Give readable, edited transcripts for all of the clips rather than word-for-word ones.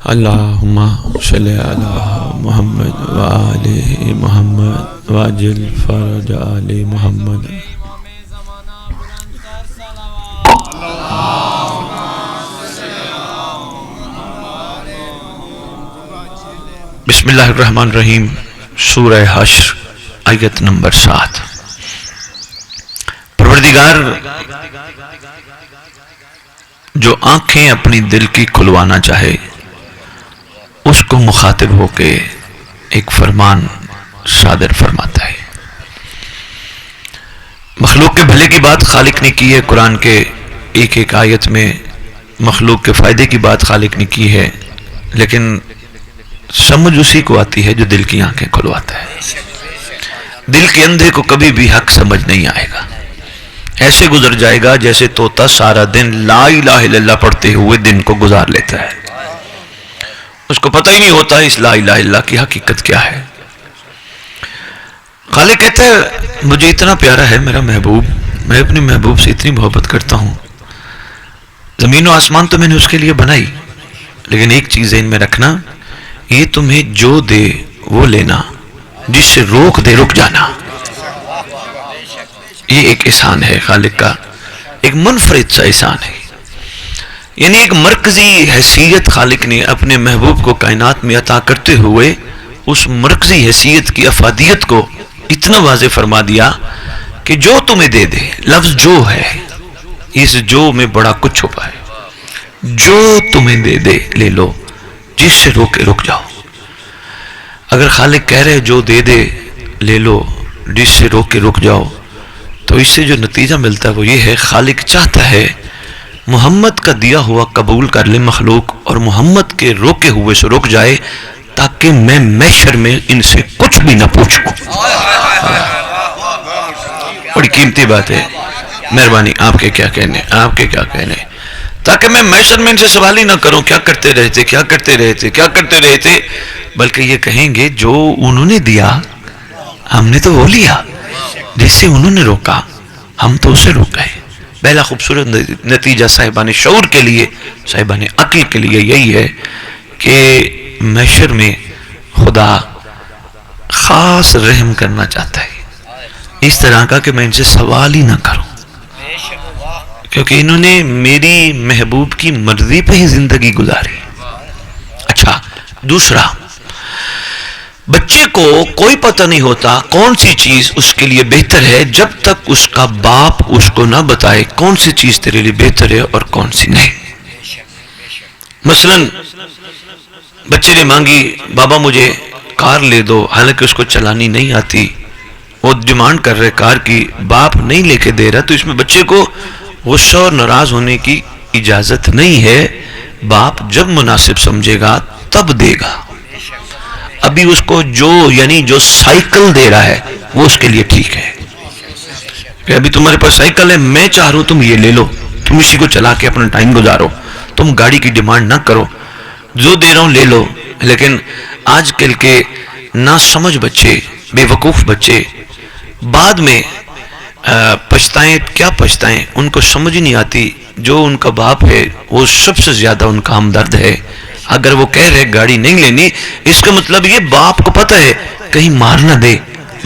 اللہم صلی علی محمد وآل محمد واجل فرج آل محمد. بسم اللہ الرحمن الرحیم. سورہ حشر آیت نمبر 7. پروردگار جو آنکھیں اپنی دل کی کھلوانا چاہے اس کو مخاطب ہو کے ایک فرمان صادر فرماتا ہے. مخلوق کے بھلے کی بات خالق نے کی ہے. قرآن کے ایک ایک آیت میں مخلوق کے فائدے کی بات خالق نے کی ہے، لیکن سمجھ اسی کو آتی ہے جو دل کی آنکھیں کھلواتا ہے. دل کے اندھے کو کبھی بھی حق سمجھ نہیں آئے گا. ایسے گزر جائے گا جیسے طوطا سارا دن لا الہ الا اللہ پڑھتے ہوئے دن کو گزار لیتا ہے. اس کو پتہ ہی نہیں ہوتا اس لا الہ الا اللہ کی حقیقت کیا ہے. خالق کہتا ہے مجھے اتنا پیارا ہے میرا محبوب، میں اپنے محبوب سے اتنی محبت کرتا ہوں. زمین و آسمان تو میں نے اس کے لیے بنائی، لیکن ایک چیز ذہن میں رکھنا، یہ تمہیں جو دے وہ لینا، جس سے روک دے رک جانا. یہ ایک احسان ہے خالق کا، ایک منفرد سا احسان ہے. یعنی ایک مرکزی حیثیت خالق نے اپنے محبوب کو کائنات میں عطا کرتے ہوئے اس مرکزی حیثیت کی افادیت کو اتنا واضح فرما دیا کہ جو تمہیں دے دے. لفظ جو ہے، اس جو میں بڑا کچھ چھپا ہے. جو تمہیں دے دے لے لو، جس سے روکے رک جاؤ. اگر خالق کہہ رہے جو دے دے لے لو، جس سے روکے رک جاؤ، تو اس سے جو نتیجہ ملتا ہے وہ یہ ہے، خالق چاہتا ہے محمد کا دیا ہوا قبول کر لے مخلوق، اور محمد کے روکے ہوئے سے رک جائے، تاکہ میں محشر میں ان سے کچھ بھی نہ پوچھوں. بڑی قیمتی بات ہے. مہربانی آپ کے کیا کہنے، آپ کے کیا کہنے، تاکہ میں محشر میں ان سے سوال ہی نہ کروں کیا کرتے رہے تھے، کیا کرتے رہے تھے، کیا کرتے رہے تھے، بلکہ یہ کہیں گے جو انہوں نے دیا ہم نے تو وہ لیا، جس سے انہوں نے روکا ہم تو اسے روک گئے. پہلا خوبصورت نتیجہ صاحبان شعور کے لیے، صاحبان عقل کے لیے یہی ہے کہ محشر میں خدا خاص رحم کرنا چاہتا ہے، اس طرح کا کہ میں ان سے سوال ہی نہ کروں، کیونکہ انہوں نے میری محبوب کی مرضی پہ ہی زندگی گزاری. اچھا، دوسرا، بچے کو کوئی پتہ نہیں ہوتا کون سی چیز اس کے لیے بہتر ہے جب تک اس کا باپ اس کو نہ بتائے کون سی چیز تیرے لیے بہتر ہے اور کون سی نہیں. مثلا بچے نے مانگی بابا مجھے کار لے دو، حالانکہ اس کو چلانی نہیں آتی، وہ ڈیمانڈ کر رہے کار کی، باپ نہیں لے کے دے رہا، تو اس میں بچے کو غصہ اور ناراض ہونے کی اجازت نہیں ہے. باپ جب مناسب سمجھے گا تب دے گا. ابھی اس کو جو سائیکل دے رہا ہے وہ اس کے لیے ٹھیک ہے کہ ابھی تمہارے پاس سائیکل ہے، میں چاہ رہا ہوں تم یہ لے لو، تم اسی کو چلا کے اپنا ٹائم گزارو، تم گاڑی کی ڈیمانڈ نہ کرو، جو دے رہا ہوں لے لو. لیکن آج کل کے نا سمجھ بچے، بے وقوف بچے بعد میں پچھتائیں. کیا پچھتائیں؟ ان کو سمجھ نہیں آتی جو ان کا باپ ہے وہ سب سے زیادہ ان کا ہمدرد ہے. اگر وہ کہہ رہے گاڑی نہیں لینی، اس کا مطلب یہ باپ کو پتہ ہے کہیں مار نہ دے،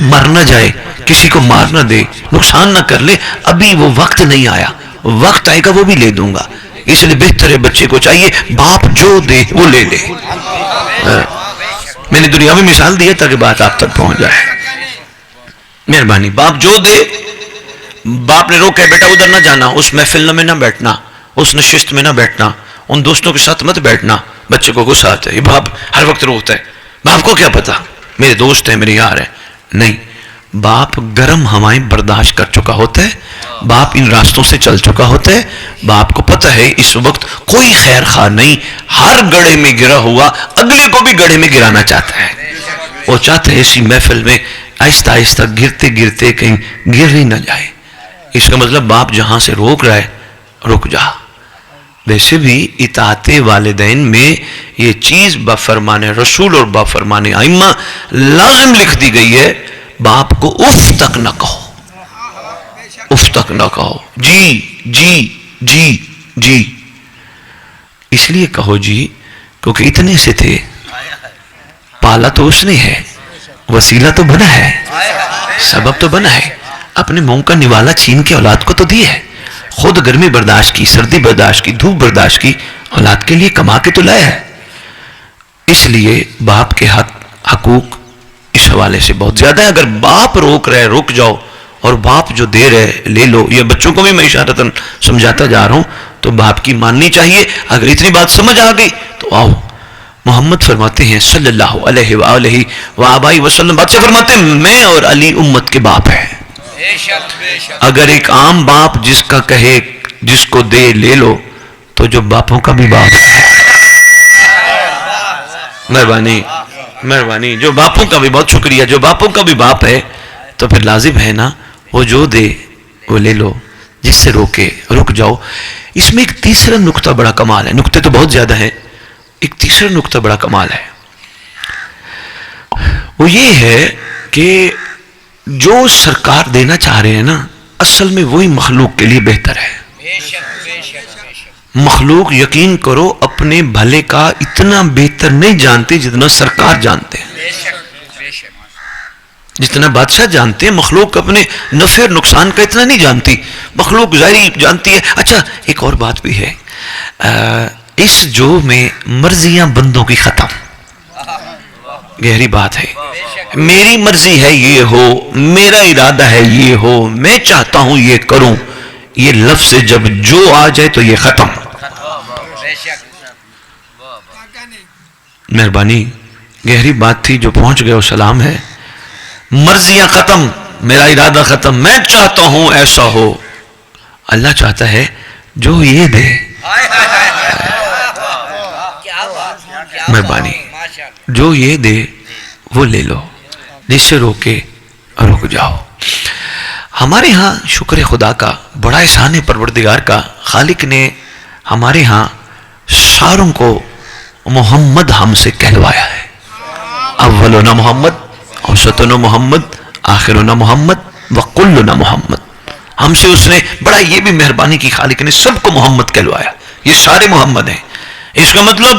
مر نہ جائے، کسی کو مار نہ دے، نقصان نہ کر لے، ابھی وہ وقت نہیں آیا، وقت آئے گا وہ بھی لے دوں گا. اس لیے بہتر ہے بچے کو چاہیے باپ جو دے وہ لے لے. میں نے دنیا میں مثال دی ہے تاکہ بات آپ تک پہنچ جائے. مہربانی، باپ جو دے. باپ نے روکا بیٹا ادھر نہ جانا، اس محفل میں نہ بیٹھنا، اس نشست میں نہ بیٹھنا، ان دوستوں کے ساتھ مت بیٹھنا. بچے کو غصہ آتا ہے، یہ باپ ہر وقت روکتا ہے. باپ کو کیا پتا میرے دوست ہیں، میرے یار ہیں. نہیں، باپ گرم ہوائیں برداشت کر چکا ہوتا ہے، باپ ان راستوں سے چل چکا ہوتا ہے. باپ کو پتہ ہے اس وقت کوئی خیر خواہ نہیں، ہر گڑھے میں گرا ہوا اگلے کو بھی گڑھے میں گرانا چاہتا ہے. وہ چاہتا ہے اسی محفل میں آہستہ آہستہ گرتے گرتے کہیں گر ہی نہ جائے. اس کا مطلب باپ جہاں سے روک رہا ہے رک جا. ویسے بھی اطاعت والدین میں یہ چیز بفرمان رسول اور بفرمان ائمہ لازم لکھ دی گئی ہے، باپ کو اف تک نہ کہو، اف تک نہ کہو. جی جی جی جی اس لیے کہو جی کیونکہ اتنے سے تھے، پالا تو اس نے ہے، وسیلہ تو بنا ہے، سبب تو بنا ہے، اپنے منہ کا نوالا چھین کے اولاد کو تو دی ہے، خود گرمی برداشت کی، سردی برداشت کی، دھوپ برداشت کی، اولاد کے لیے کما کے تو لایا ہے۔ اس لیے باپ کے حقوق اس حوالے سے بہت زیادہ ہے۔ اگر باپ روک رہے رک جاؤ، اور باپ جو دے رہے لے لو، یہ بچوں کو بھی میں اشارتاً سمجھاتا جا رہا ہوں، تو باپ کی ماننی چاہیے۔ اگر اتنی بات سمجھ آ گئی تو آؤ، محمد فرماتے ہیں صلی اللہ علیہ وآلہ وآبائی وسلم، بات سے فرماتے ہیں میں اور علی امت کے باپ ہیں۔ اگر ایک عام باپ جس کا کہے جس کو دے لے لو، تو جو باپوں کا بھی باپ ہے، مہربانی مہربانی، جو باپوں کا بھی، بہت شکریہ، جو باپوں کا بھی باپ ہے تو پھر لازم ہے نا وہ جو دے وہ لے لو، جس سے روکے رک جاؤ۔ اس میں ایک تیسرا نقطہ بڑا کمال ہے، نقطے تو بہت زیادہ ہیں، ایک تیسرا نقطہ بڑا کمال ہے، وہ یہ ہے کہ جو سرکار دینا چاہ رہے ہیں نا، اصل میں وہی مخلوق کے لیے بہتر ہے۔ مخلوق یقین کرو اپنے بھلے کا اتنا بہتر نہیں جانتے جتنا سرکار جانتے ہیں، جتنا بادشاہ جانتے ہیں، مخلوق اپنے نفع اور نقصان کا اتنا نہیں جانتی، مخلوق ظاہری جانتی ہے۔ اچھا ایک اور بات بھی ہے، اس جو میں مرضیاں بندوں کی ختم، گہری بات ہے، میری مرضی ہے یہ ہو، میرا ارادہ ہے یہ ہو، میں چاہتا ہوں یہ کروں، یہ لفظ سے جب جو آ جائے تو یہ ختم۔ مہربانی، گہری بات تھی، جو پہنچ گئے وہ سلام ہے۔ مرضیاں ختم، میرا ارادہ ختم، میں چاہتا ہوں ایسا ہو، اللہ چاہتا ہے جو یہ دے، مہربانی، جو یہ دے وہ لے لو، جس سے روکے رک جاؤ۔ ہمارے ہاں شکر خدا کا بڑا احسان ہے پروردگار کا، خالق نے ہمارے ہاں ساروں کو محمد ہم سے کہلوایا ہے، اولنا محمد، اوسطنا محمد، آخرنا محمد، وکلنا محمد۔ ہم سے اس نے بڑا یہ بھی مہربانی کی، خالق نے سب کو محمد کہلوایا، یہ سارے محمد ہیں۔ اس کا مطلب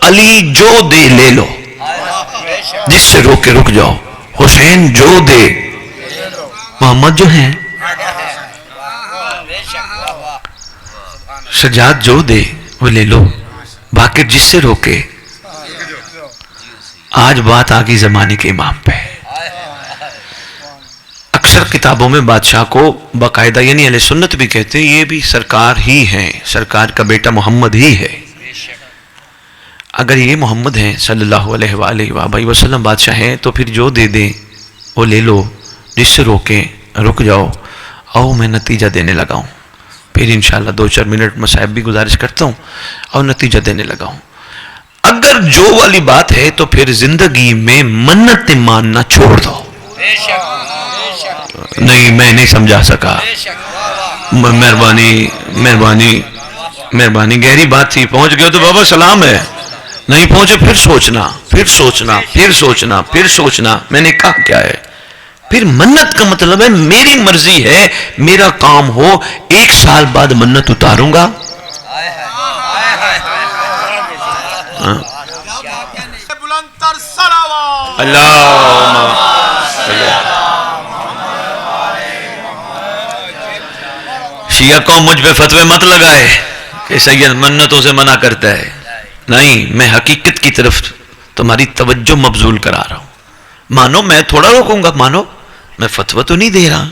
علی جو دے لے لو، جس سے روکے رک جاؤ، حسین جو دے، محمد جو ہیں، سجاد جو دے وہ لے لو، باقر جس سے روکے۔ آج بات آگئی زمانے کے امام پہ، اکثر کتابوں میں بادشاہ کو باقاعدہ، یعنی اہل سنت بھی کہتے ہیں یہ بھی سرکار ہی ہیں، سرکار کا بیٹا محمد ہی ہے۔ اگر یہ محمد ہیں صلی اللہ علیہ وآلہ وآبائی وسلم بادشاہ ہیں، تو پھر جو دے دیں وہ لے لو، جس سے روکیں رک جاؤ۔ اور میں نتیجہ دینے لگا ہوں، پھر انشاءاللہ 2-4 منٹ مصاحب بھی گزارش کرتا ہوں اور نتیجہ دینے لگا ہوں۔ اگر جو والی بات ہے تو پھر زندگی میں منت ماننا چھوڑ دو۔ نہیں میں نہیں سمجھا سکا، مہربانی مہربانی مہربانی، گہری بات تھی، پہنچ گئے تو بابا سلام ہے، نہیں پہنچے پھر سوچنا پھر سوچنا پھر سوچنا پھر سوچنا، میں نے کہا کیا ہے۔ پھر منت کا مطلب ہے میری مرضی ہے میرا کام ہو، 1 سال بعد منت اتاروں گا۔ اللہم شیعہ قوم مجھ پہ فتوے مت لگائے کہ سید منتوں سے منع کرتا ہے، نہیں، میں حقیقت کی طرف تمہاری توجہ مبذول کرا رہا ہوں۔ مانو، میں تھوڑا روکوں گا، مانو، میں فتویٰ تو نہیں دے رہا،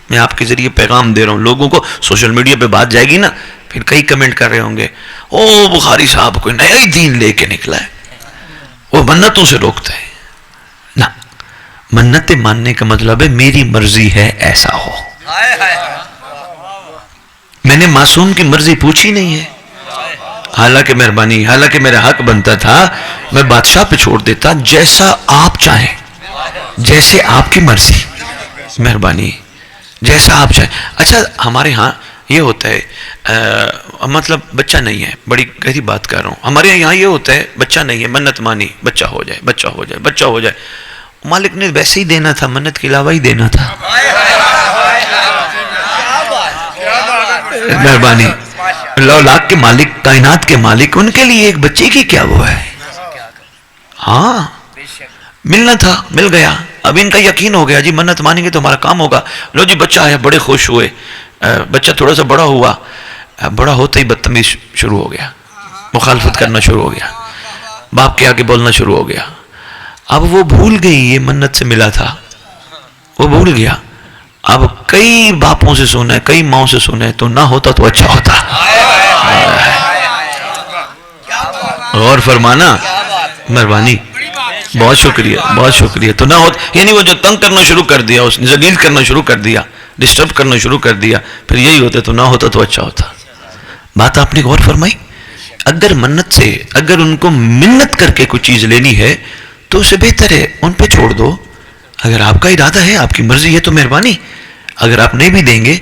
میں آپ کے ذریعے پیغام دے رہا ہوں لوگوں کو۔ سوشل میڈیا پہ بات جائے گی نا، پھر کئی کمنٹ کر رہے ہوں گے، او بخاری صاحب کوئی نیا ہی دین لے کے نکلا ہے، وہ منتوں سے روکتا ہے۔ نہ، منت ماننے کا مطلب ہے میری مرضی ہے ایسا ہو۔ میں نے معصوم کی مرضی پوچھی نہیں ہے، حالانکہ مہربانی، حالانکہ میرا حق بنتا تھا میں بادشاہ پہ چھوڑ دیتا، جیسا آپ چاہیں، جیسے آپ کی مرضی، مہربانی، جیسا آپ چاہیں۔ اچھا ہمارے ہاں یہ ہوتا ہے، مطلب بچہ نہیں ہے، بڑی گہری بات کر رہا ہوں، ہمارے یہاں یہ ہوتا ہے بچہ نہیں ہے، منت مانی، بچہ ہو جائے، بچہ ہو جائے، بچہ ہو جائے۔ مالک نے ویسے ہی دینا تھا، منت کے علاوہ ہی دینا تھا، مہربانی۔ اللہ کے مالک، کائنات کے مالک، ان کے لیے ایک بچے کی کیا وہ ہے، ہاں ملنا تھا، مل گیا. اب ان کا یقین ہو گیا جی منت مانیں گے تو ہمارا کام ہوگا. لو جی بچہ آیا، بڑے خوش ہوئے. بچہ تھوڑا سا بڑا ہوا، بڑا ہوتا ہی بدتمیز شروع ہو گیا، مخالفت کرنا شروع ہو گیا، باپ کے آگے بولنا شروع ہو گیا. اب وہ بھول گئی یہ منت سے ملا تھا، وہ بھول گیا. اب کئی باپوں سے سنا ہے، کئی ماؤں سے سنا ہے تو نہ ہوتا تو اچھا ہوتا. غور فرمانا، مہربانی، بہت شکریہ، بہت شکریہ. تو نہ ہوتا یعنی وہ جو تنگ کرنا شروع کر دیا، اس نے ذلیل کرنا شروع کر دیا، ڈسٹرب کرنا شروع کر دیا، پھر یہی ہوتا تو نہ ہوتا تو اچھا ہوتا. بات آپ نے غور فرمائی. اگر منت سے، اگر ان کو منت کر کے کوئی چیز لینی ہے تو اسے بہتر ہے ان پہ چھوڑ دو. اگر آپ کا ارادہ ہے، آپ کی مرضی ہے تو مہربانی. اگر آپ نہیں بھی دیں گے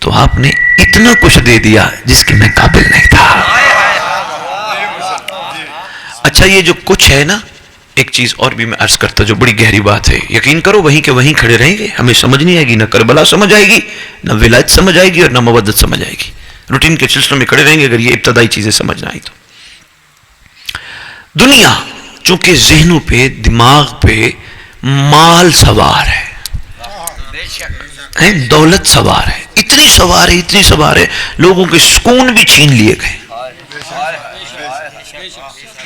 تو آپ نے اتنا کچھ دے دیا جس کے میں قابل نہیں تھا. اچھا یہ جو کچھ ہے نا، ایک چیز اور بھی میں عرض کرتا جو بڑی گہری بات ہے. یقین کرو وہیں کے وہیں کھڑے رہیں گے، ہمیں سمجھ نہیں آئے گی، نہ کربلا سمجھ آئے گی، نہ ولایت سمجھ آئے گی، اور نہ مودت سمجھ آئے گی. روٹین کے سلسلے میں کھڑے رہیں گے اگر یہ ابتدائی چیزیں سمجھ نہ آئی تو. دنیا چونکہ ذہنوں پہ، دماغ پہ مال سوار ہے، دولت سوار ہے، اتنی سوار ہے، اتنی سوار ہے، لوگوں کے سکون بھی چھین لیے گئے.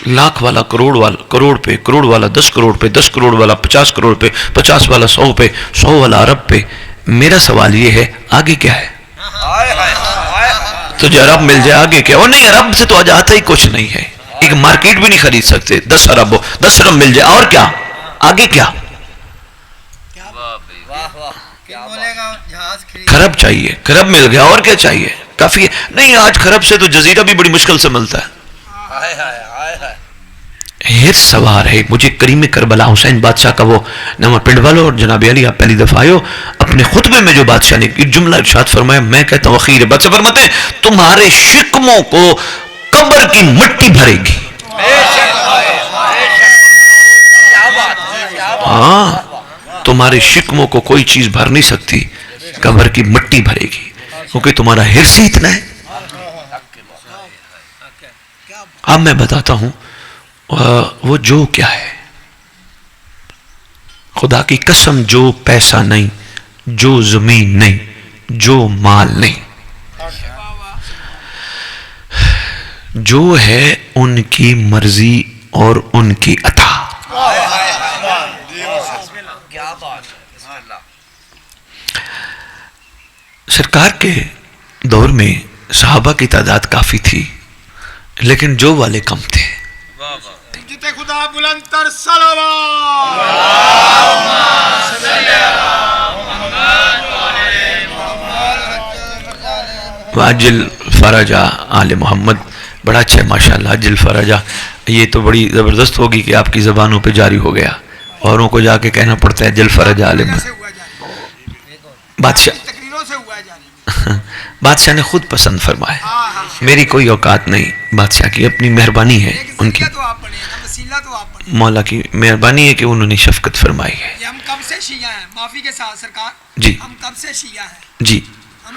لاکھ والا کروڑ پہ، کروڑ والا 10 کروڑ پہ، 10 کروڑ والا 50 کروڑ پہ، 50 والا 100 پہ، 100 والا ارب پہ. میرا سوال یہ ہے آگے کیا ہے؟ تو جو ارب مل جائے آگے کیا؟ اور نہیں، ارب سے تو آج آتا ہی کچھ نہیں ہے، ایک مارکیٹ بھی نہیں خرید سکتے. 10 ارب ہو، 10 ارب مل جائے، اور کیا آگے کیا؟ خرب چاہیے، خرب مل گیا، اور کیا چاہیے؟ کافی ہے. نہیں آج خرب سے تو جزیرہ بھی بڑی مشکل سے ملتا ہے. ہر سوار ہے. مجھے کریم کربلا حسین بادشاہ کا وہ نامہ پنڈ والو، اور جناب علی آپ پہلی دفعہ آئے ہو، اپنے خطبے میں جو بادشاہ نے ایک جملہ ارشاد فرمایا، میں کہتا ہوں اخیر بادشاہ فرماتے ہیں تمہارے شکموں کو قبر کی مٹی بھرے گی. ہاں تمہارے شکموں کو کوئی چیز بھر نہیں سکتی، قبر کی مٹی بھرے گی، کیونکہ تمہارا حرص ہی اتنا ہے. اب میں بتاتا ہوں وہ جو کیا ہے. خدا کی قسم جو پیسہ نہیں، جو زمین نہیں، جو مال نہیں، جو ہے ان کی مرضی اور ان کی عطا. سرکار کے دور میں صحابہ کی تعداد کافی تھی لیکن جو والے کم تھے. خدا بلند تر صلوات. واجل فرجہ آل محمد، بڑا اچھا ہے ماشاءاللہ. اجل فرجہ یہ تو بڑی زبردست ہوگی کہ آپ کی زبانوں پہ جاری ہو گیا، اوروں کو جا کے کہنا پڑتا ہے اجل فرجہ آل محمد. بادشاہ نے خود پسند فرمایا، میری کوئی اوقات نہیں، بادشاہ کی اپنی مہربانی ہے، ان کی مولا کی مہربانی ہے کہ انہوں نے شفقت فرمائی ہے. ہم کب سے شیعہ ہیں، معافی کے ساتھ سرکار جی، ہم کب سے شیعہ ہیں جی، ہم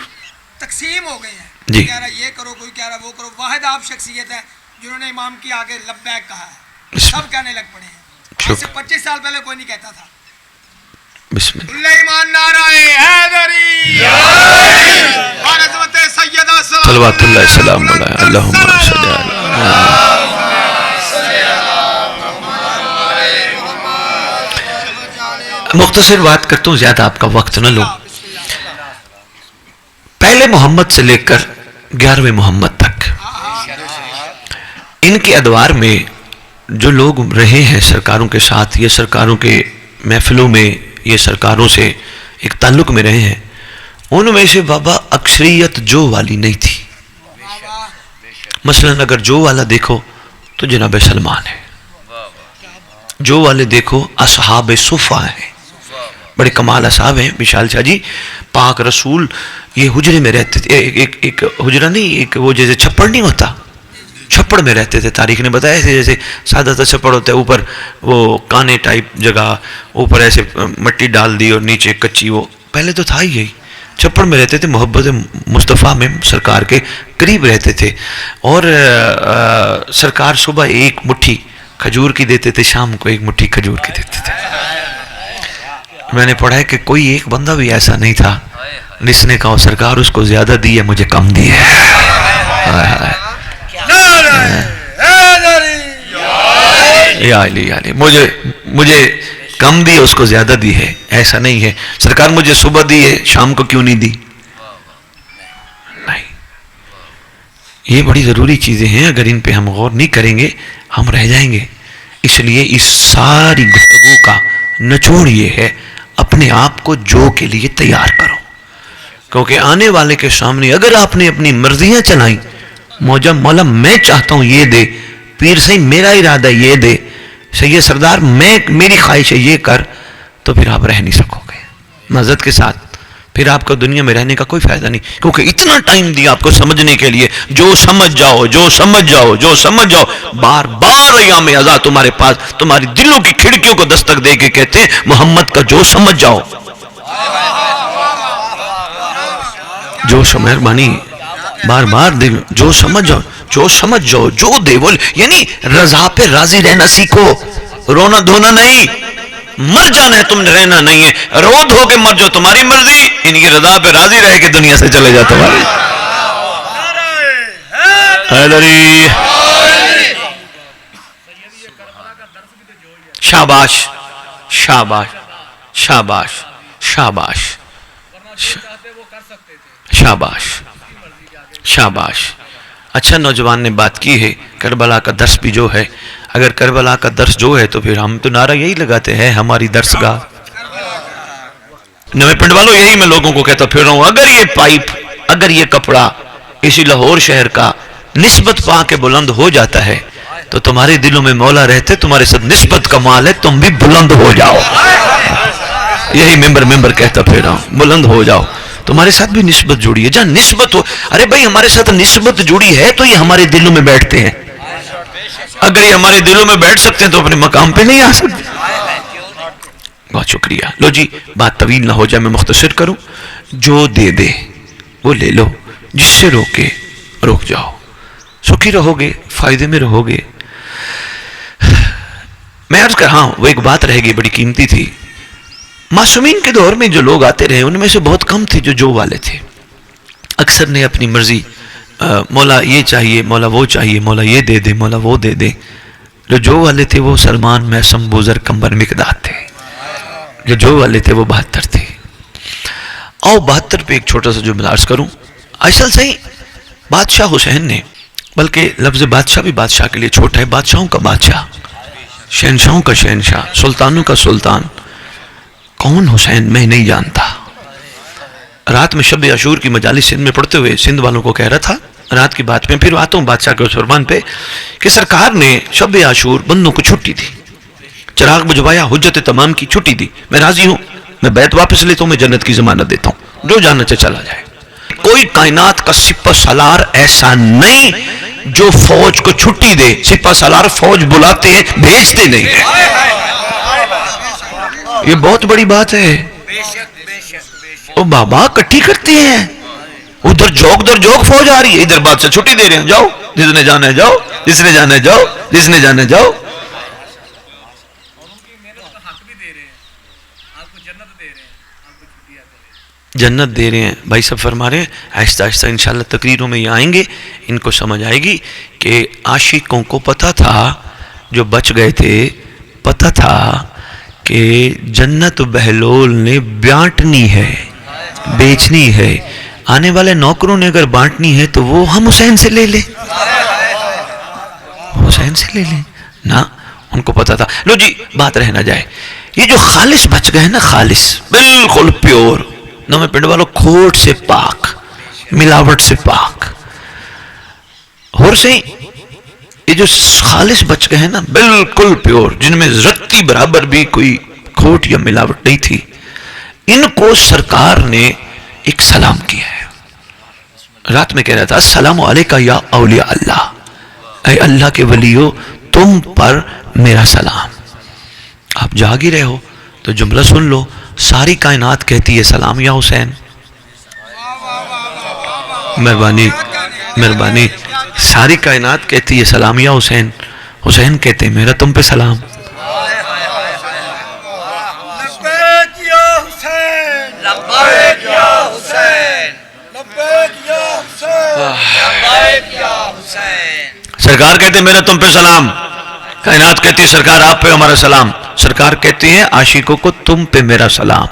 تقسیم ہو گئے ہیں. جی، کہہ رہا یہ کرو، کوئی کہہ رہا وہ کرو. واحد آپ شخصیت ہے جنہوں نے امام کی آگے لبیک کہا ہے، سب کہنے لگ پڑے ہیں. آج سے 25 سال پہلے کوئی نہیں کہتا تھا. بسم اللہ. اللہ ایمان نعرہ حیدری اور عظمت سیدہ صلوات اللہ السلام علیہ اللہم صلی اللہ. مختصر بات کرتا ہوں، زیادہ آپ کا وقت نہ لوں. پہلے محمد سے لے کر 11ویں محمد تک ان کے ادوار میں جو لوگ رہے ہیں سرکاروں کے ساتھ، یہ سرکاروں کے محفلوں میں، یہ سرکاروں سے ایک تعلق میں رہے ہیں، ان میں سے بابا اکثریت جو والی نہیں تھی. مثلا اگر جو والا دیکھو تو جناب سلمان ہے، جو والے دیکھو اصحاب صفہ ہیں، بڑے کمال اصحاب ہیں. وشال شاہ جی پاک رسول یہ حجرے میں رہتے تھے، ایک حجرہ نہیں، ایک وہ جیسے چھپڑ نہیں ہوتا، چھپڑ میں رہتے تھے. تاریخ نے بتایا ایسے جیسے سادہ تھا چھپڑ ہوتا ہے، اوپر وہ کانے ٹائپ جگہ، اوپر ایسے مٹی ڈال دی اور نیچے کچی، وہ پہلے تو تھا ہی یہی. چھپڑ میں رہتے تھے، محبت مصطفیٰ میں سرکار کے قریب رہتے تھے. اور سرکار صبح ایک مٹھی کھجور کی دیتے تھے، شام کو ایک مٹھی کھجور کی دیتے تھے. میں نے پڑھا ہے کہ کوئی ایک بندہ بھی ایسا نہیں تھا جس نے کہا سرکار اس کو زیادہ دی ہے مجھے کم دی ہے. یا علی یا علی، مجھے کم دی اس کو زیادہ دی ہے. ایسا نہیں ہے سرکار مجھے صبح دی ہے شام کو کیوں نہیں دی. نہیں، یہ بڑی ضروری چیزیں ہیں، اگر ان پہ ہم غور نہیں کریں گے ہم رہ جائیں گے. اس لیے اس ساری گفتگو کا نچوڑ یہ ہے اپنے آپ کو جو کے لیے تیار کرو، کیونکہ آنے والے کے سامنے اگر آپ نے اپنی مرضیاں چلائیں، مولا میں چاہتا ہوں یہ دے، پیر صحیح میرا ارادہ یہ دے، سید سردار میری خواہش ہے یہ کر، تو پھر آپ رہ نہیں سکو گے معذرت کے ساتھ. پھر آپ کو دنیا میں رہنے کا کوئی فائدہ نہیں، کیونکہ اتنا ٹائم دیا آپ کو سمجھنے کے لیے. جو سمجھ جاؤ جو سمجھ جاؤ جو سمجھ جاؤ. بار بار ایام ازا تمہارے پاس تمہاری دلوں کی کھڑکیوں کو دستک دے کے کہتے ہیں محمد کا جو سمجھ جاؤ. جو مہربانی بار بار دل جو سمجھ جاؤ جو سمجھ جاؤ جو دے بول، یعنی رضا پہ راضی رہنا سیکھو. رونا دھونا نہیں، مر جانا ہے تم نے، رہنا نہیں ہے. رو دھو کے مر جاؤ تمہاری مرضی، ان کی رضا پہ راضی رہ کے دنیا سے چلے جاؤ تمہاری. حیدری شاباش شاباش شاباش شاباش شاباش شاباش. اچھا نوجوان نے بات کی ہے، کربلا کا درس بھی جو ہے، اگر کربلا کا درس جو ہے تو پھر ہم تو نعرہ یہی لگاتے ہیں ہماری درس گاہ. نوے پنڈ والوں یہی میں لوگوں کو کہتا پھر رہا ہوں، اگر یہ پائپ اگر یہ کپڑا اسی لاہور شہر کا نسبت پا کے بلند ہو جاتا ہے تو تمہارے دلوں میں مولا رہتے، تمہارے ساتھ نسبت کمال ہے، تم بھی بلند ہو جاؤ. یہی ممبر کہتا پھر رہا ہوں، بلند ہو جاؤ. تمہارے ساتھ بھی نسبت جڑی ہے، جہاں نسبت ہو، ارے بھائی ہمارے ساتھ نسبت جڑی ہے تو یہ ہمارے دلوں میں بیٹھتے ہیں. اگر یہ ہمارے دلوں میں بیٹھ سکتے ہیں تو اپنے مقام پہ نہیں آ سکتے. بہت شکریہ. لو جی بات طویل نہ ہو جائے میں مختصر کروں. جو دے دے وہ لے لو، جس سے روکے روک جاؤ، سکھی رہو گے، فائدے میں رہو گے. میں عرض کر ہاں وہ ایک بات رہ گئی بڑی قیمتی تھی. معصومین کے دور میں جو لوگ آتے رہے ان میں سے بہت کم تھے جو والے تھے. اکثر نے اپنی مرضی، مولا یہ چاہیے، مولا وہ چاہیے، مولا یہ دے دے، مولا وہ دے دے. جو والے تھے وہ سلمان، میسم، بوذر، کمبر، مقداد تھے. جو والے تھے وہ 72 تھے. آؤ 72 پہ ایک چھوٹا سا جو عرض کروں. اصل صحیح بادشاہ حسین نے، بلکہ لفظ بادشاہ بھی بادشاہ کے لیے چھوٹا ہے، بادشاہوں کا بادشاہ، شہنشاہوں کا شہنشاہ، سلطانوں کا سلطان. کون حسین میں نہیں جانتا. رات میں شب عاشور کی مجالس سندھ میں پڑھتے ہوئے سندھ والوں کو کہہ رہا تھا، رات کی بات میں پھر آتا ہوں بادشاہ کے اس فرمان پہ، کہ سرکار نے شب عاشور بندوں کو چھٹی دی، چراغ بجھوایا، حجت تمام کی چھٹی دی. میں راضی ہوں، میں بیت واپس لیتا ہوں، میں جنت کی ضمانت دیتا ہوں، جو جانا چاہے چلا جائے. کوئی کائنات کا سپہ سالار ایسا نہیں جو فوج کو چھٹی دے. سپہ سالار فوج بلاتے ہیں، بھیجتے نہیں ہیں. یہ بہت بڑی بات ہے. وہ بابا کٹھی کرتے ہیں، ادھر جوگ فوج آ رہی ہے، ادھر بات سے چھٹی دے رہے ہیں، جاؤ جس نے جانا ہے جاؤ، جس نے جانا ہے جاؤ، جس نے جانا ہے جاؤ. جنت دے رہے ہیں. بھائی سب فرما رہے ہیں آہستہ آہستہ انشاءاللہ تقریروں میں یہ آئیں گے، ان کو سمجھ آئے گی کہ عاشقوں کو پتہ تھا، جو بچ گئے تھے پتہ تھا کہ جنت بہلول نے بانٹنی ہے، بیچنی ہے. آنے والے نوکروں نے اگر بانٹنی ہے تو وہ ہم حسین سے لے لیں، حسین سے لے لیں نا. ان کو پتہ تھا. لو جی بات رہ نہ جائے، یہ جو خالص بچ گئے نا، خالص بالکل پیور، نویں پنڈ والوں کھوٹ سے پاک، ملاوٹ سے پاک. اور صحیح یہ جو خالص بچ گئے ہیں نا بالکل پیور، جن میں رتی برابر بھی کوئی کھوٹ یا ملاوٹ نہیں تھی، ان کو سرکار نے ایک سلام کیا ہے. رات میں کہہ رہا تھا السلام علیکہ یا اولیاء اللہ، اے اللہ کے ولیو تم پر میرا سلام. آپ جاگ ہی رہے ہو تو جملہ سن لو. ساری کائنات کہتی ہے سلام یا حسین. مہربانی مہربانی، ساری کائنات کہتی ہے سلام یا حسین. حسین کہتے ہیں میرا تم پہ سلام. لبیک یا حسین، لبیک یا حسین، لبیک یا حسین، لبیک یا حسین. سرکار کہتے ہیں میرا تم پہ سلام. کائنات کہتی ہے سرکار آپ پہ ہمارا سلام. سرکار کہتے ہیں عاشقوں کو تم پہ میرا سلام.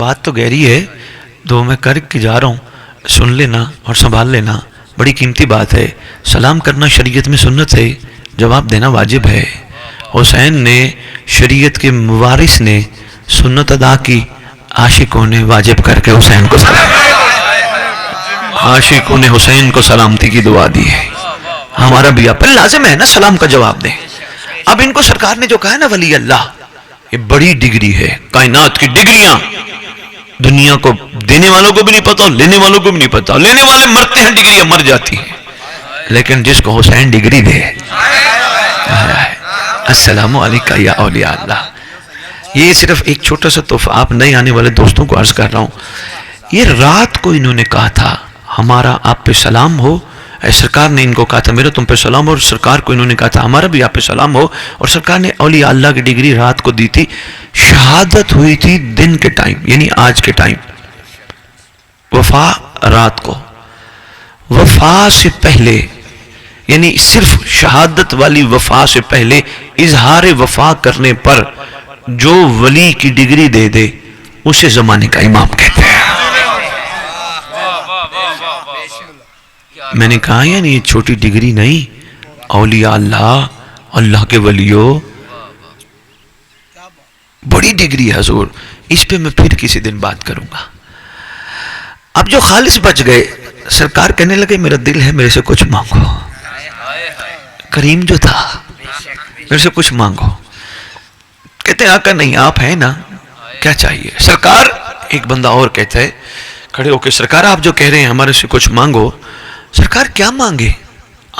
بات تو گہری ہے، دو میں کر کے جا رہا ہوں، سن لینا اور سنبھال لینا. بڑی قیمتی بات ہے. سلام کرنا شریعت میں سنت ہے، جواب دینا واجب ہے. حسین نے، شریعت کے موارث نے سنت ادا کی، عاشقوں نے واجب کر کے حسین کو سلام. عاشقوں نے حسین کو سلامتی کی دعا دی ہے. ہمارا بھی آپ پر لازم ہے نا سلام کا جواب دیں. اب ان کو سرکار نے جو کہا نا ولی اللہ، یہ بڑی ڈگری ہے. کائنات کی ڈگریاں دنیا کو دینے والوں کو بھی نہیں پتا، لینے والوں کو بھی نہیں پتا. لینے والے مرتے ہیں، ڈگریاں مر جاتی ہیں. لیکن جس کو حسین ڈگری دے، السلام علیکہ یا اولیاء اللہ. یہ صرف ایک چھوٹا سا تحفہ آپ نئے آنے والے دوستوں کو عرض کر رہا ہوں. یہ رات کو انہوں نے کہا تھا ہمارا آپ پہ سلام ہو. سرکار نے ان کو کہا تھا میرا تم پہ سلام، اور سرکار کو انہوں نے کہا تھا ہمارا بھی آپ پہ سلام ہو. اور سرکار نے اولیاء اللہ کی ڈگری رات کو دی تھی. شہادت ہوئی تھی دن کے ٹائم، یعنی آج کے ٹائم. وفا رات کو. وفا سے پہلے، یعنی صرف شہادت والی وفا سے پہلے اظہار وفا کرنے پر جو ولی کی ڈگری دے دے اسے زمانے کا امام کہتے ہیں. میں نے کہا یعنی یہ چھوٹی ڈگری نہیں. اولیاء اللہ، اللہ کے ولیوں، بڑی ڈگری ہے حضور. اس پہ میں پھر کسی دن بات کروں گا. اب جو خالص بچ گئے، سرکار کہنے لگے میرا دل ہے میرے سے کچھ مانگو. کریم جو تھا، میرے سے کچھ مانگو. کہتے ہیں آقا نہیں آپ ہیں نا، کیا چاہیے؟ سرکار، ایک بندہ اور کہتا ہے کھڑے ہو کے سرکار آپ جو کہہ رہے ہیں ہمارے سے کچھ مانگو. سرکار کیا مانگے؟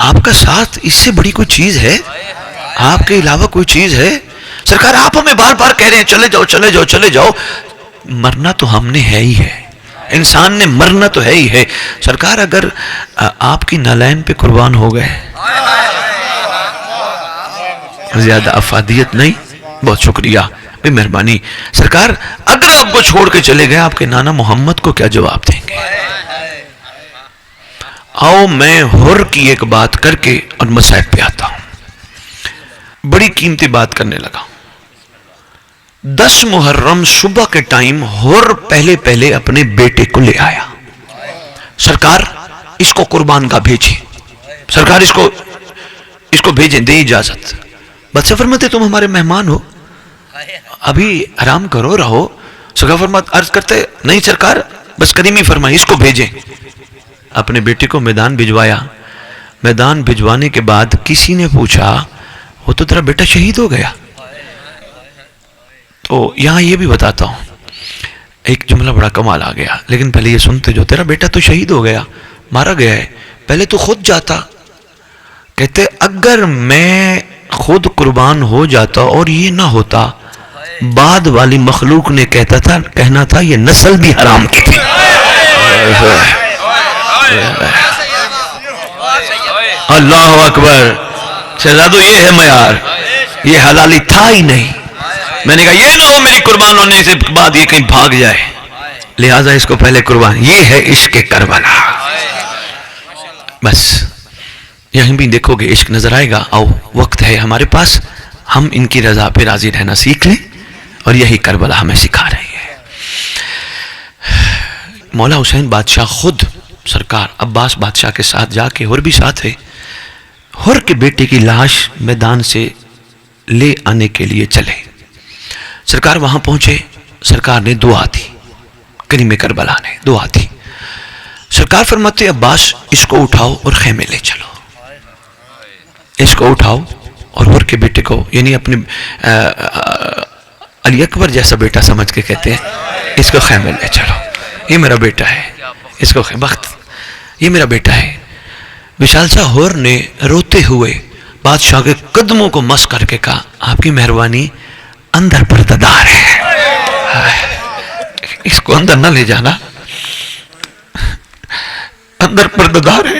آپ کا ساتھ اس سے بڑی کوئی چیز ہے؟ آپ کے علاوہ کوئی چیز ہے؟ سرکار آپ ہمیں بار بار کہہ رہے ہیں چلے جاؤ چلے جاؤ چلے جاؤ. مرنا تو ہم نے ہے ہی ہے، انسان نے مرنا تو ہے ہی ہے. سرکار اگر آپ کی نالین پہ قربان ہو گئے، زیادہ افادیت نہیں، بہت شکریہ، بے مہربانی. سرکار اگر آپ کو چھوڑ کے چلے گئے آپ کے نانا محمد کو کیا جواب دیں گے؟ آؤ میں حر کی ایک بات کر کے اور مسائل پہ آتا ہوں. بڑی قیمتی بات کرنے لگا. 10 محرم صبح کے ٹائم حر پہلے اپنے بیٹے کو لے آیا. سرکار اس کو قربان کا بھیجیں، سرکار اس کو بھیجیں، دیں اجازت. بادشاہ فرماتے تم ہمارے مہمان ہو، ابھی آرام کرو رہو. سرکار فرماتے عرض کرتے نہیں سرکار بس کریمی فرمائے اس کو بھیجیں. اپنے بیٹے کو میدان بھجوایا. میدان بھجوانے کے بعد کسی نے پوچھا وہ تو تیرا بیٹا شہید ہو گیا. تو یہاں یہ بھی بتاتا ہوں، ایک جملہ بڑا کمال آ گیا، لیکن پہلے یہ سنتے جو تیرا بیٹا تو شہید ہو گیا، مارا گیا ہے، پہلے تو خود جاتا. کہتے اگر میں خود قربان ہو جاتا اور یہ نہ ہوتا، بعد والی مخلوق نے کہنا تھا یہ نسل بھی حرام کی تھی. اللہ اکبر. شہزادو یہ ہے معیار، یہ حلالی تھا ہی نہیں. میں نے کہا یہ نہ ہو میری قربان ہونے سے بعد یہ کہیں بھاگ جائے، لہذا اس کو پہلے قربان. یہ ہے عشق کربلا. بس یہیں بھی دیکھو گے عشق نظر آئے گا. آؤ وقت ہے ہمارے پاس، ہم ان کی رضا پہ راضی رہنا سیکھ لیں، اور یہی کربلا ہمیں سکھا رہی ہے. مولا حسین بادشاہ خود سرکار عباس بادشاہ کے ساتھ جا کے، حر بھی ساتھ ہے، حر کے بیٹے کی لاش میدان سے لے آنے کے لیے چلے. سرکار وہاں پہنچے، سرکار نے دعا دی، کریم کربلا نے دعا دی. سرکار فرماتے عباس اس کو اٹھاؤ اور خیمے لے چلو. اس کو اٹھاؤ اور حر کے بیٹے کو، یعنی اپنے علی اکبر جیسا بیٹا سمجھ کے کہتے ہیں، اس کو خیمے لے چلو، یہ میرا بیٹا ہے، اس کو بخت، یہ میرا بیٹا ہے. وشال شاہ حر نے روتے ہوئے بادشاہ کے قدموں کو مس کر کے کہا آپ کی مہربانی، اندر پردہ دار ہے، اس کو اندر نہ لے جانا، اندر پردہ دار ہے.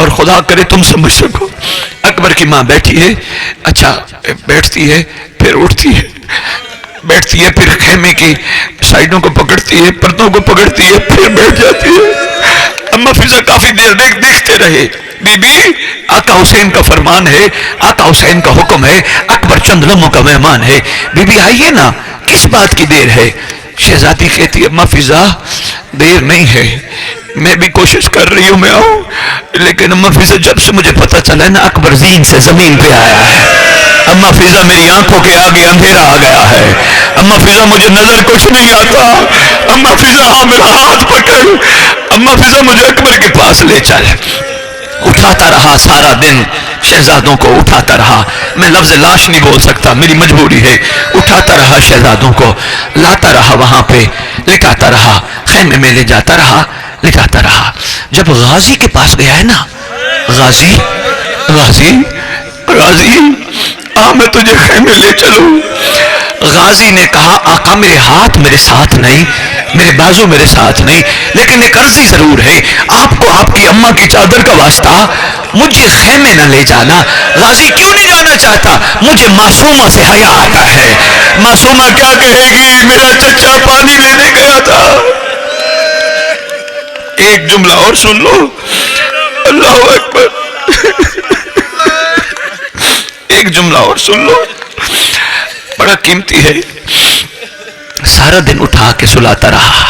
اور خدا کرے تم سمجھ سکو. اکبر کی ماں بیٹھی ہے, اچھا بیٹھتی ہے پھر اٹھتی ہے, بیٹھتی ہے پھر خیمے کی سائڈوں کو پکڑتی ہے, پردوں کو پکڑتی ہے, پھر بیٹھ جاتی ہے. اما فضا کافی دیر دیکھتے رہے. بی بی آقا حسین کا فرمان ہے, آقا حسین کا حکم ہے, اکبر چند لمحوں کا مہمان ہے, بی بی آئیے نا, کس بات کی دیر ہے؟ شہزادی کہتی ہے اما فضا دیر نہیں ہے, میں بھی کوشش کر رہی ہوں میں آؤں, لیکن اما فضا جب سے مجھے پتہ چلا ہے نا اکبر زین سے زمین پہ آیا ہے, اما فضا میری آنکھوں کے آگے اندھیرا آ گیا ہے, اما فضا مجھے نظر کچھ نہیں آتا, اما فضا ہاں میرا ہاتھ پکڑ, اما فضا مجھے اکبر کے پاس لے چل. اٹھاتا رہا سارا دن, شہزادوں کو اٹھاتا رہا, میں لفظ لاش نہیں بول سکتا میری مجبوری ہے, اٹھاتا رہا شہزادوں کو, لاتا رہا وہاں پہ, لٹاتا رہا, خیمے میں لے جاتا رہا, لٹاتا رہا. جب غازی کے پاس گیا ہے نا, غازی غازی غازی آ میں تجھے خیمے لے چلوں. غازی نے کہا آقا میرے ہاتھ میرے ساتھ نہیں, میرے بازو میرے ساتھ نہیں, لیکن ایک عرضی ضرور ہے, آپ کو آپ کی اماں کی چادر کا واسطہ مجھے خیمے نہ لے جانا. غازی کیوں نہیں جانا چاہتا؟ مجھے معصومہ سے حیا آتا ہے. معصومہ کیا کہے گی, میرا چچا پانی لینے گیا تھا. ایک جملہ اور سن لو, اللہ اکبر, ایک جملہ اور سن لو, بڑا قیمتی ہے. سارا دن اٹھا کے سلاتا رہا,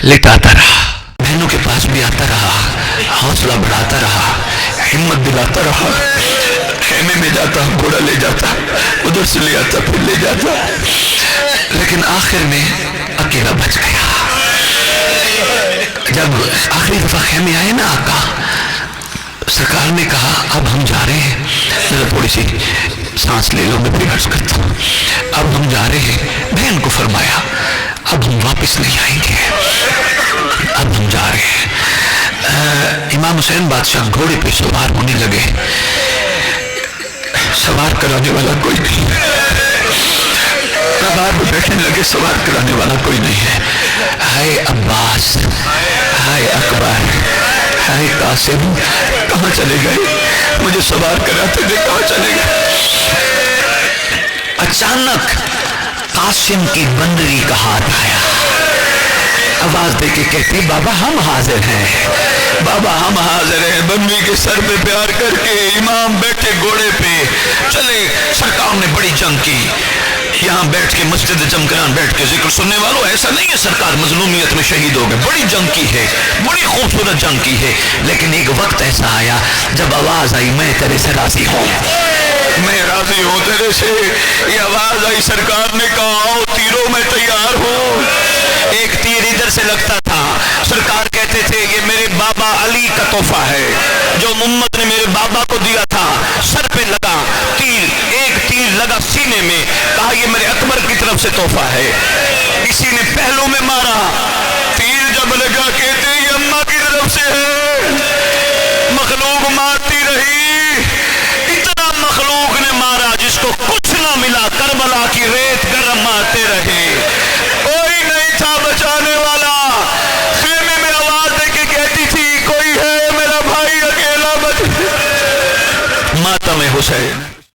لٹاتا رہا, بہنوں کے پاس بھی آتا رہا, حوصلہ بڑھاتا رہا, ہمت دلاتا رہا. خیمے میں جاتا, گھوڑا لے جاتا, ادھر سے لے آتا, پھر لے جاتا, لیکن آخر میں اکیلا بچ گیا. جب آخری دفعہ خیمے آئے نا آقا, سرکار نے کہا اب ہم جا رہے ہیں, ذرا تھوڑی سی سانس لے لو, میں پھر عرض کرتا ہوں, اب ہم جا رہے ہیں. بہن کو فرمایا اب ہم واپس نہیں آئیں گے, اب ہم جا رہے ہیں. امام حسین بادشاہ گھوڑے پہ سوار ہونے لگے, سوار کرانے والا کوئی نہیں, کبار پہ بیٹھنے لگے, سوار کرانے والا کوئی نہیں ہے. ہائے عباس, ہائے اکبر, ہائے قاسم, کہاں چلے گئے؟ مجھے سوار کراتے تھے, کہاں چلے گئے؟ اچانک قاسم کی بندری کا ہاتھ آیا, آواز دے کے کہتی بابا ہم حاضر ہیں, بابا ہم حاضر ہیں. بندری کے سر پہ پیار کر کے امام بیٹھے گھوڑے پہ چلے. سرکار نے بڑی جنگ کی, یہاں بیٹھ کے مسجد جمکران بیٹھ کے ذکر سننے والوں, ایسا نہیں ہے سرکار مظلومیت میں شہید ہو گئے, بڑی جنگ کی ہے, بڑی خوبصورت جنگ کی ہے. لیکن ایک وقت ایسا آیا جب آواز آئی میں تیرے سے راضی ہوں, میں راضی ہوں تیرے سے. یہ آواز آئی, سرکار نے کہا آؤ تیروں میں تیار ہوں. ایک تیر ادھر سے لگتا تھا, سرکار کہتے تھے یہ میرے بابا علی کا تحفہ ہے جو محمد نے میرے بابا کو دیا تھا. سر پہ لگا تیر, ایک تیر لگا سینے میں, کہا یہ میرے اکبر کی طرف سے تحفہ ہے. کسی نے پہلو میں مارا, تیر جب لگا کہتے یہ اماں کی طرف سے ہے. مخلوق مارتی رہی, اتنا مخلوق نے مارا جس کو کچھ نہ ملا, کربلا کی ریت گرم مارتے رہے, کوئی نہیں تھا بچانے والا. خیمے میں آواز دے کے کہتی تھی کوئی ہے میرا بھائی اکیلا بچ. ماتم حسین.